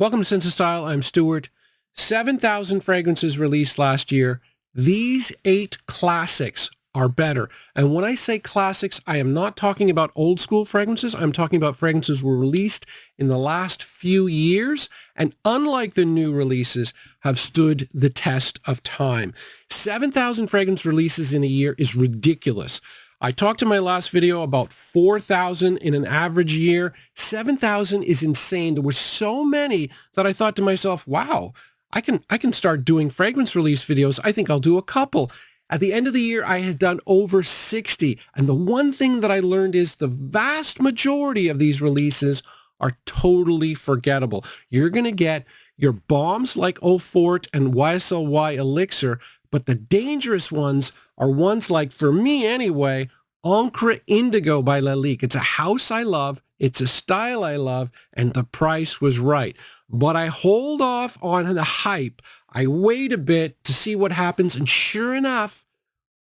Welcome to Sense of Style. I'm Stuart. 7,000 fragrances released last year. These 8 classics are better. And when I say classics, I am not talking about old school fragrances. I'm talking about fragrances were released in the last few years and unlike the new releases have stood the test of time. 7,000 fragrance releases in a year is ridiculous. I talked in my last video about 4,000 in an average year. 7,000 is insane. There were so many that I thought to myself, wow, I can start doing fragrance release videos. I think I'll do a couple. At the end of the year, I had done over 60. And the one thing that I learned is the vast majority of these releases are totally forgettable. You're going to get your bombs like Eau Forte and YSL Elixir, but the dangerous ones are ones like, for me anyway, Encre Indigo by Lalique. It's a house I love, it's a style I love, and the price was right. But I hold off on the hype. I wait a bit to see what happens, and sure enough,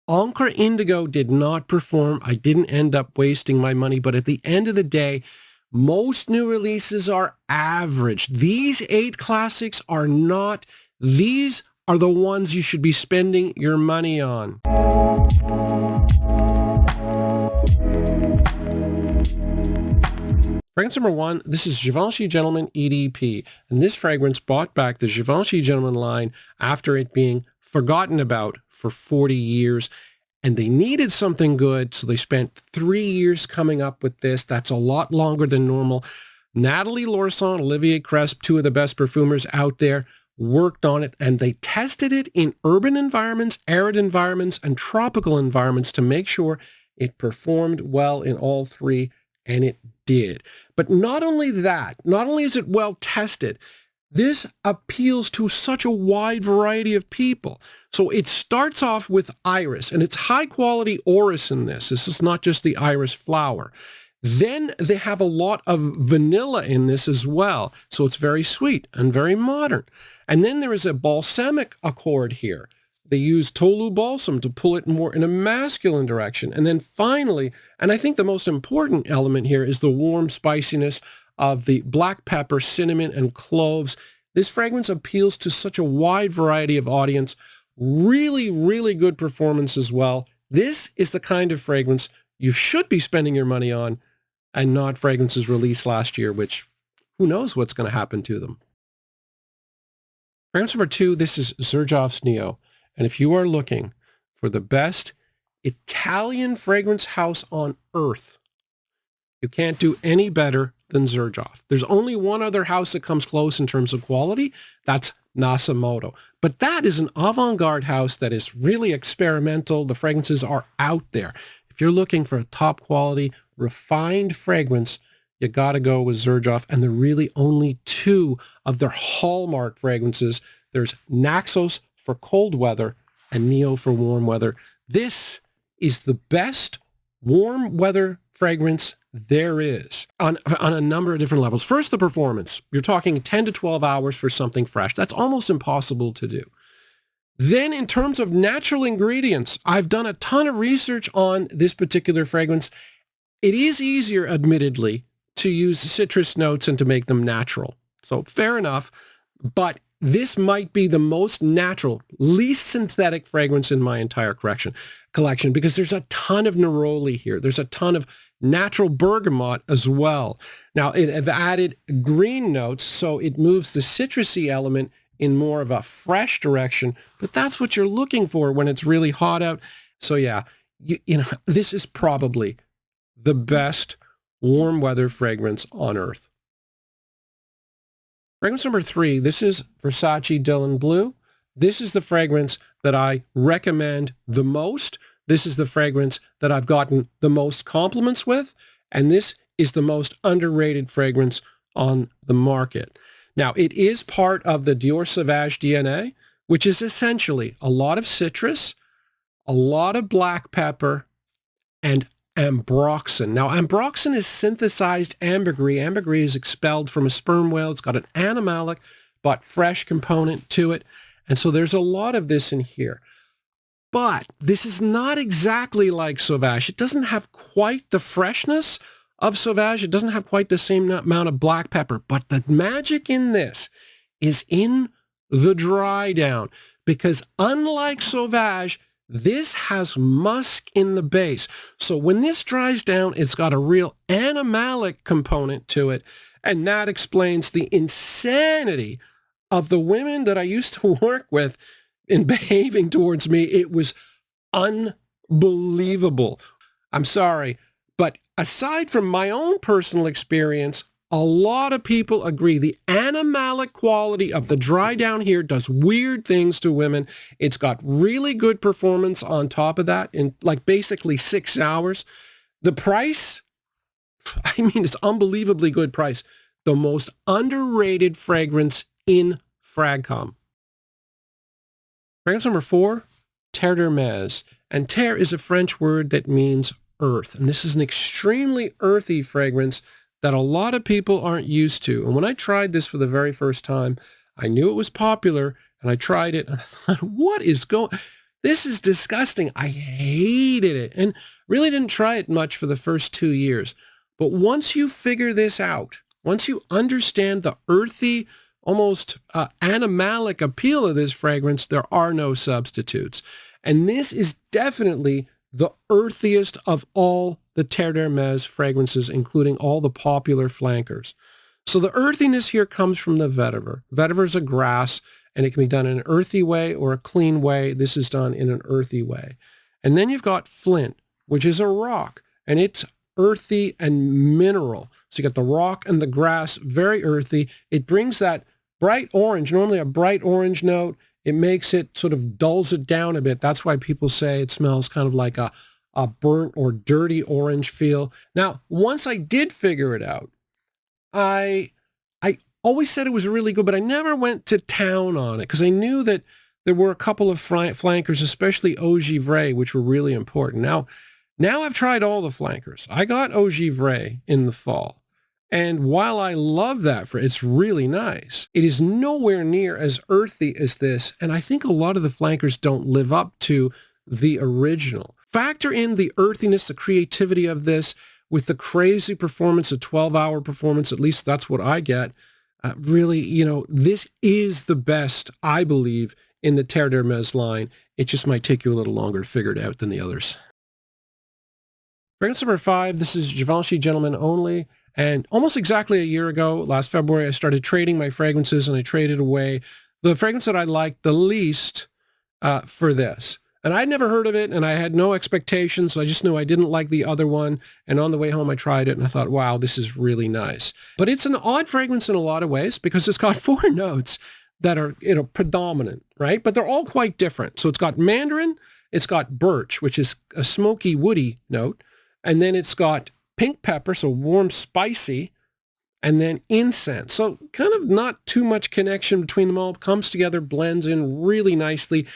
Encre Indigo did not perform. I didn't end up wasting my money, but at the end of the day, most new releases are average. These 8 classics are not. These are the ones you should be spending your money on. Fragrance number 1, this is Givenchy Gentleman EDP. And this fragrance brought back the Givenchy Gentleman line after it being forgotten about for 40 years. And they needed something good, so they spent 3 years coming up with this. That's a lot longer than normal. Natalie Laurson, Olivier Cresp, 2 of the best perfumers out there, worked on it, and they tested it in urban environments, arid environments, and tropical environments to make sure it performed well in all 3, and it did. But not only that, not only is it well tested, this appeals to such a wide variety of people. So it starts off with iris, and it's high quality orris in this. This is not just the iris flower. Then they have a lot of vanilla in this as well. So it's very sweet and very modern. And then there is a balsamic accord here. They use Tolu balsam to pull it more in a masculine direction. And then finally, and I think the most important element here is the warm spiciness of the black pepper, cinnamon, and cloves. This fragrance appeals to such a wide variety of audience. Really, really good performance as well. This is the kind of fragrance you should be spending your money on and not fragrances released last year, which who knows what's going to happen to them. Fragrance number 2, this is Xerjoff Nio. And if you are looking for the best Italian fragrance house on earth, you can't do any better than Xerjoff. There's only one other house that comes close in terms of quality. That's Nasamoto. But that is an avant-garde house that is really experimental. The fragrances are out there. If you're looking for a top quality, refined fragrance, you got to go with Xerjoff. And they're really only 2 of their hallmark fragrances. There's Naxos for cold weather and Nio for warm weather. This is the best warm weather fragrance there is on a number of different levels. First, the performance. You're talking 10 to 12 hours for something fresh. That's almost impossible to do. Then in terms of natural ingredients, I've done a ton of research on this particular fragrance. It is easier, admittedly, to use citrus notes and to make them natural. So fair enough, but this might be the most natural, least synthetic fragrance in my entire collection because there's a ton of neroli here. There's a ton of natural bergamot as well. Now, I've added green notes, so it moves the citrusy element in more of a fresh direction, but that's what you're looking for when it's really hot out. So yeah, you know, this is probably the best warm weather fragrance on earth. Fragrance number 3, this is Versace Dylan Blue. This is the fragrance that I recommend the most. This is the fragrance that I've gotten the most compliments with, and this is the most underrated fragrance on the market. Now, it is part of the Dior Sauvage DNA, which is essentially a lot of citrus, a lot of black pepper, and ambroxan. Now, ambroxan is synthesized ambergris. Ambergris is expelled from a sperm whale. It's got an animalic but fresh component to it. And so there's a lot of this in here. But this is not exactly like Sauvage. It doesn't have quite the freshness of Sauvage. It doesn't have quite the same amount of black pepper, but the magic in this is in the dry down, because unlike Sauvage, this has musk in the base. So when this dries down, it's got a real animalic component to it. And that explains the insanity of the women that I used to work with in behaving towards me. It was unbelievable. I'm sorry, but aside from my own personal experience, a lot of people agree the animalic quality of the dry down here does weird things to women. It's got really good performance on top of that in like basically 6 hours. The price, I mean, it's unbelievably good price. The most underrated fragrance in Fragcom. Fragrance number 4, Terre d'Hermès. And terre is a French word that means earth. And this is an extremely earthy fragrance that a lot of people aren't used to. And when I tried this for the very first time, I knew it was popular, and I tried it, and I thought, what is going... This is disgusting. I hated it, and really didn't try it much for the first 2 years. But once you figure this out, once you understand the earthy, almost animalic appeal of this fragrance, there are no substitutes. And this is definitely the earthiest of all the Terre d'Hermès fragrances, including all the popular flankers. So the earthiness here comes from the vetiver. Vetiver is a grass, and it can be done in an earthy way or a clean way. This is done in an earthy way. And then you've got flint, which is a rock, and it's earthy and mineral. So you got the rock and the grass, very earthy. It brings that bright orange, normally a bright orange note. It makes it sort of dulls it down a bit. That's why people say it smells kind of like a burnt or dirty orange feel. Now, once I did figure it out, I always said it was really good, but I never went to town on it because I knew that there were a couple of flankers, especially Eau Givray, which were really important. Now I've tried all the flankers. I got Eau Givray in the fall. And while I love that, it's really nice, it is nowhere near as earthy as this. And I think a lot of the flankers don't live up to the original. Factor in the earthiness, the creativity of this with the crazy performance, a 12-hour performance, at least that's what I get. Really, this is the best, I believe, in the Terre d'Hermès line. It just might take you a little longer to figure it out than the others. Fragrance number 5, this is Givenchy Gentleman Only. And almost exactly a year ago, last February, I started trading my fragrances, and I traded away the fragrance that I liked the least for this. And I'd never heard of it, and I had no expectations, so I just knew I didn't like the other one. And on the way home, I tried it, and I thought, wow, this is really nice. But it's an odd fragrance in a lot of ways because it's got 4 notes that are predominant, right? But they're all quite different. So it's got mandarin, it's got birch, which is a smoky, woody note, and then it's got pink pepper, so warm, spicy, and then incense. So kind of not too much connection between them all. Comes together, blends in really nicely,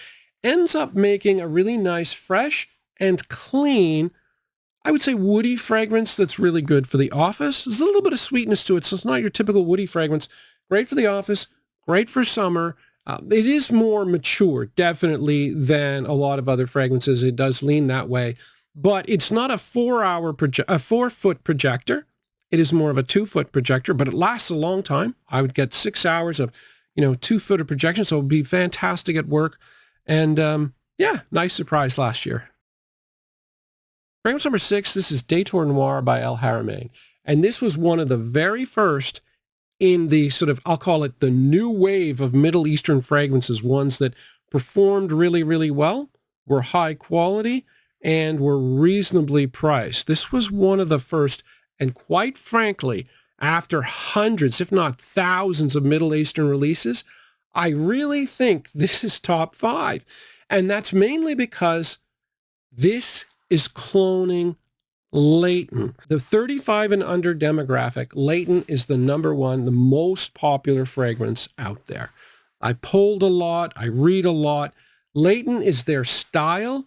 ends up making a really nice, fresh and clean, I would say woody fragrance that's really good for the office. There's a little bit of sweetness to it, so it's not your typical woody fragrance. Great for the office, great for summer. It is more mature, definitely, than a lot of other fragrances. It does lean that way. But it's not a 4-foot projector. It is more of a 2-foot projector, but it lasts a long time. I would get 6 hours of, 2-foot projection, so it would be fantastic at work. And yeah, nice surprise last year. Fragrance number 6, this is Detour Noir by Haramain. And this was one of the very first in the sort of, I'll call it the new wave of Middle Eastern fragrances, ones that performed really, really well, were high quality, and were reasonably priced. This was one of the first, and quite frankly, after hundreds, if not thousands of Middle Eastern releases, I really think this is top 5. And that's mainly because this is cloning Leighton. The 35 and under demographic, Leighton is the number 1, the most popular fragrance out there. I polled a lot, I read a lot. Leighton is their style.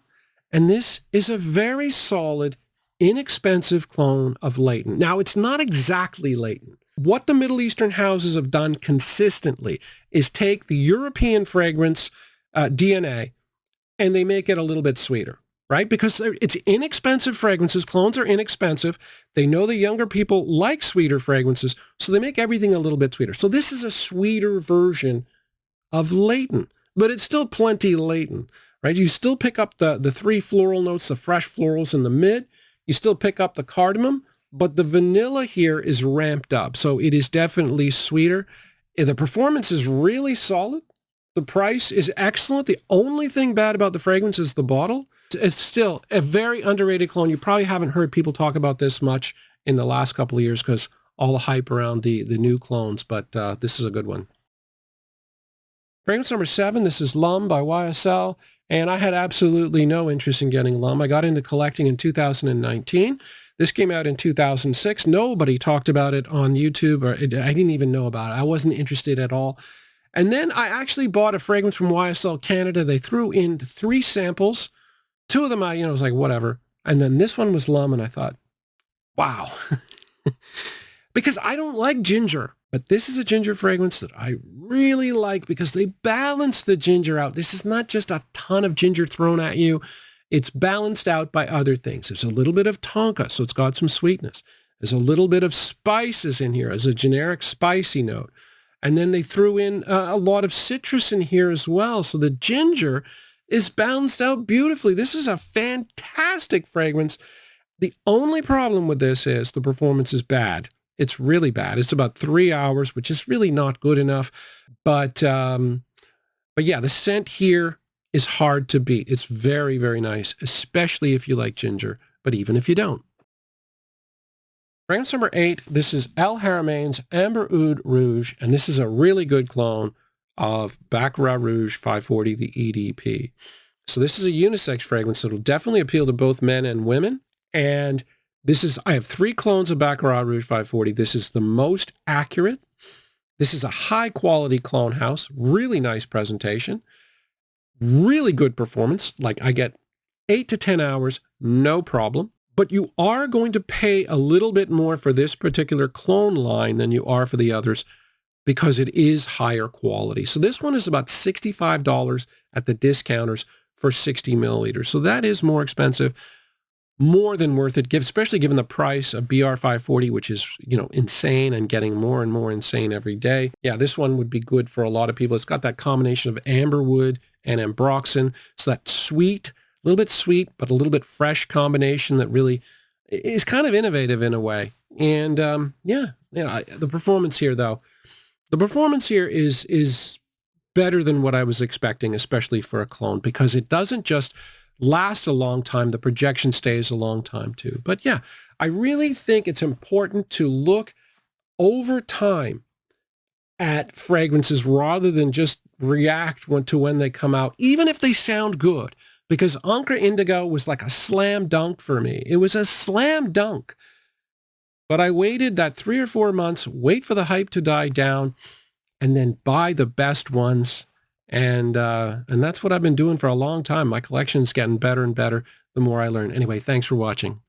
And this is a very solid, inexpensive clone of Leighton. Now, it's not exactly Leighton. What the Middle Eastern houses have done consistently is take the European fragrance DNA, and they make it a little bit sweeter, right? Because it's inexpensive fragrances. Clones are inexpensive. They know the younger people like sweeter fragrances, so they make everything a little bit sweeter. So this is a sweeter version of Layton, but it's still plenty Layton, right? You still pick up the three floral notes, the fresh florals in the mid. You still pick up the cardamom, but the vanilla here is ramped up. So it is definitely sweeter. The performance is really solid. The price is excellent. The only thing bad about the fragrance is the bottle. It's still a very underrated cologne. You probably haven't heard people talk about this much in the last couple of years because all the hype around the new clones, but this is a good one. Fragrance number 7, this is L'Homme by YSL, and I had absolutely no interest in getting L'Homme. I got into collecting in 2019. This came out in 2006. Nobody talked about it on YouTube, or I didn't even know about it. I wasn't interested at all. And then I actually bought a fragrance from YSL Canada. They threw in 3 samples. 2 of them, I was like, whatever. And then this one was L'Homme, and I thought, wow. Because I don't like ginger, but this is a ginger fragrance that I really like because they balance the ginger out. This is not just a ton of ginger thrown at you. It's balanced out by other things. There's a little bit of tonka, so it's got some sweetness. There's a little bit of spices in here as a generic spicy note. And then they threw in a lot of citrus in here as well. So the ginger is balanced out beautifully. This is a fantastic fragrance. The only problem with this is the performance is bad. It's really bad. It's about 3 hours, which is really not good enough. But yeah, the scent here is hard to beat. It's very, very nice, especially if you like ginger, but even if you don't. Fragrance number 8, this is El Haramain's Amber Oud Rouge, and this is a really good clone of Baccarat Rouge 540, the EDP. So this is a unisex fragrance that will definitely appeal to both men and women. And I have 3 clones of Baccarat Rouge 540. This is the most accurate. This is a high quality clone house, really nice presentation, really good performance. Like I get 8 to 10 hours, no problem. But you are going to pay a little bit more for this particular clone line than you are for the others because it is higher quality. So this one is about $65 at the discounters for 60 milliliters. So that is more expensive, more than worth it, especially given the price of BR 540, which is, insane and getting more and more insane every day. Yeah, this one would be good for a lot of people. It's got that combination of amberwood and ambroxan. So that sweet, a little bit sweet, but a little bit fresh combination that really is kind of innovative in a way. And the performance here, though, is better than what I was expecting, especially for a clone, because it doesn't just last a long time. The projection stays a long time, too. But yeah, I really think it's important to look over time at fragrances rather than just react to when they come out, even if they sound good. Because Encre Indigo was like a slam dunk for me. It was a slam dunk. But I waited that 3 or 4 months, wait for the hype to die down, and then buy the best ones. And that's what I've been doing for a long time. My collection's getting better and better the more I learn. Anyway, thanks for watching.